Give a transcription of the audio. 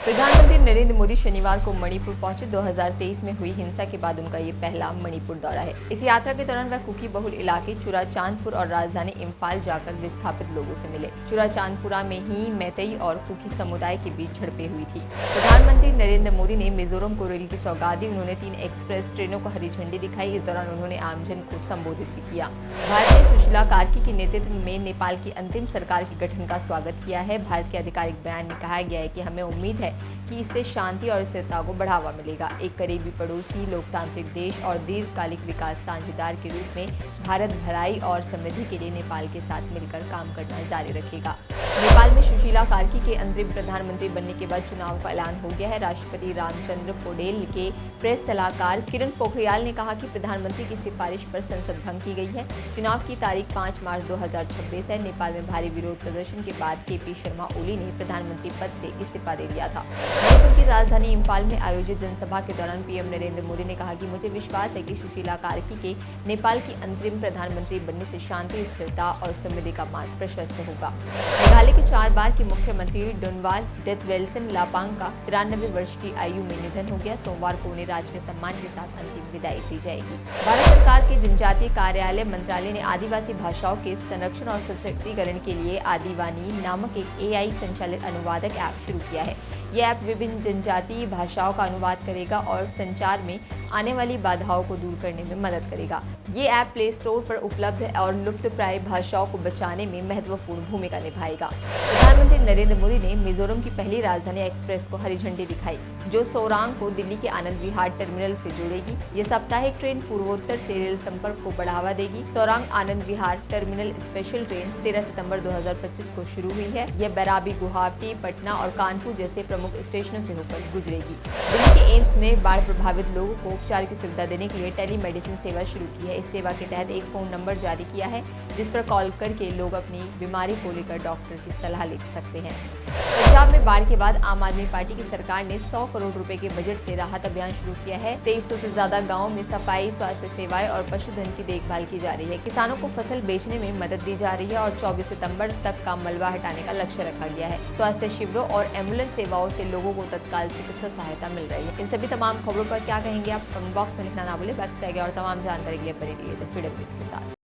प्रधानमंत्री नरेंद्र मोदी शनिवार को मणिपुर पहुंचे। 2023 में हुई हिंसा के बाद उनका ये पहला मणिपुर दौरा है। इस यात्रा के दौरान वह कुकी बहुल इलाके चुराचांदपुर और राजधानी इम्फाल जाकर विस्थापित लोगों से मिले। चुराचांदपुरा में ही मैतेई और कुकी समुदाय के बीच झड़पें हुई थी। प्रधानमंत्री नरेंद्र मोदी ने मिजोरम को रेल की सौगात दी। उन्होंने 3 एक्सप्रेस ट्रेनों को हरी झंडी दिखाई। इस दौरान उन्होंने आमजन को संबोधित भी किया। भारत ने सुशीला कार्की के नेतृत्व में नेपाल की अंतरिम सरकार के गठन का स्वागत किया है। भारत के आधिकारिक बयान में कहा गया है कि हमें उम्मीद है कि इससे शांति और स्थिरता को बढ़ावा मिलेगा। एक करीबी पड़ोसी, लोकतांत्रिक देश और दीर्घकालिक विकास साझेदार के रूप में भारत भलाई और समृद्धि के लिए नेपाल के साथ मिलकर काम करना जारी रखेगा। नेपाल में सुशीला कार्की के अंतरिम प्रधानमंत्री बनने के बाद चुनाव का ऐलान हो गया है। राष्ट्रपति रामचंद्र पौडेल के प्रेस सलाहकार किरण पोखरियाल ने कहा कि प्रधानमंत्री की सिफारिश पर संसद भंग की गई है। चुनाव की तारीख 5 मार्च 2026 है। नेपाल में भारी विरोध प्रदर्शन के बाद केपी शर्मा ओली ने प्रधानमंत्री पद से इस्तीफा दे दिया था। मणिपुर की राजधानी इम्फाल में आयोजित जनसभा के दौरान पीएम नरेंद्र मोदी ने कहा कि मुझे विश्वास है कि सुशीला कार्की के नेपाल की अंतरिम प्रधानमंत्री बनने से शांति, स्थिरता और समृद्धि का मार्ग प्रशस्त होगा। मेघालय के 4 बार के मुख्यमंत्री डोनवाल डेथवेल्सन लापांग का 93 वर्ष की आयु में निधन हो गया। सोमवार को उन्हें राजकीय सम्मान के साथ अंतिम विदाई दी जाएगी। भारत सरकार के जनजातीय कार्यालय मंत्रालय ने आदिवासी भाषाओं के संरक्षण और सशक्तिकरण के लिए आदिवानी नामक एक AI संचालित अनुवादक ऐप शुरू किया है। यह ऐप विभिन्न जनजातीय भाषाओं का अनुवाद करेगा और संचार में आने वाली बाधाओं को दूर करने में मदद करेगा। ये ऐप प्ले स्टोर पर उपलब्ध है और लुप्तप्राय भाषाओं को बचाने में महत्वपूर्ण भूमिका निभाएगा। प्रधानमंत्री नरेंद्र मोदी ने मिजोरम की पहली राजधानी एक्सप्रेस को हरी झंडी दिखाई, जो सोरांग को दिल्ली के आनंद विहार टर्मिनल से जोड़ेगी। ये साप्ताहिक ट्रेन पूर्वोत्तर से रेल संपर्क को बढ़ावा देगी। Sorang Anand Vihar terminal special train 13 सितंबर 2025 को शुरू हुई है। यह बैराबी, गुवाहाटी, पटना और कानपुर जैसे प्रमुख स्टेशनों से होकर गुजरेगी। दिल्ली के एम्स में बाढ़ प्रभावित लोगों को उपचार की सुविधा देने के लिए टेलीमेडिसिन सेवा शुरू की है। इस सेवा के तहत एक फोन नंबर जारी किया है, जिस पर कॉल करके लोग अपनी बीमारी को लेकर डॉक्टर की सलाह ले सकते हैं। पंजाब में बाढ़ के बाद आम आदमी पार्टी की सरकार ने 100 करोड़ रुपए के बजट से राहत अभियान शुरू किया है। 2300 से ज्यादा गाँव में सफाई, स्वास्थ्य सेवाएं और पशुधन की देखभाल की जा रही है। किसानों को फसल बेचने में मदद दी जा रही है और 24 सितंबर तक का मलबा हटाने का लक्ष्य रखा गया है। स्वास्थ्य शिविरों और एम्बुलेंस सेवाओं से लोगों को तत्काल चिकित्सा सहायता मिल रही है। इन सभी तमाम खबरों पर क्या कहेंगे आप कमेंट बॉक्स में लिखना ना भूलें। बाकी और तमाम जानकारी के लिए बने रहिए द फ्रीडम न्यूज़ के साथ।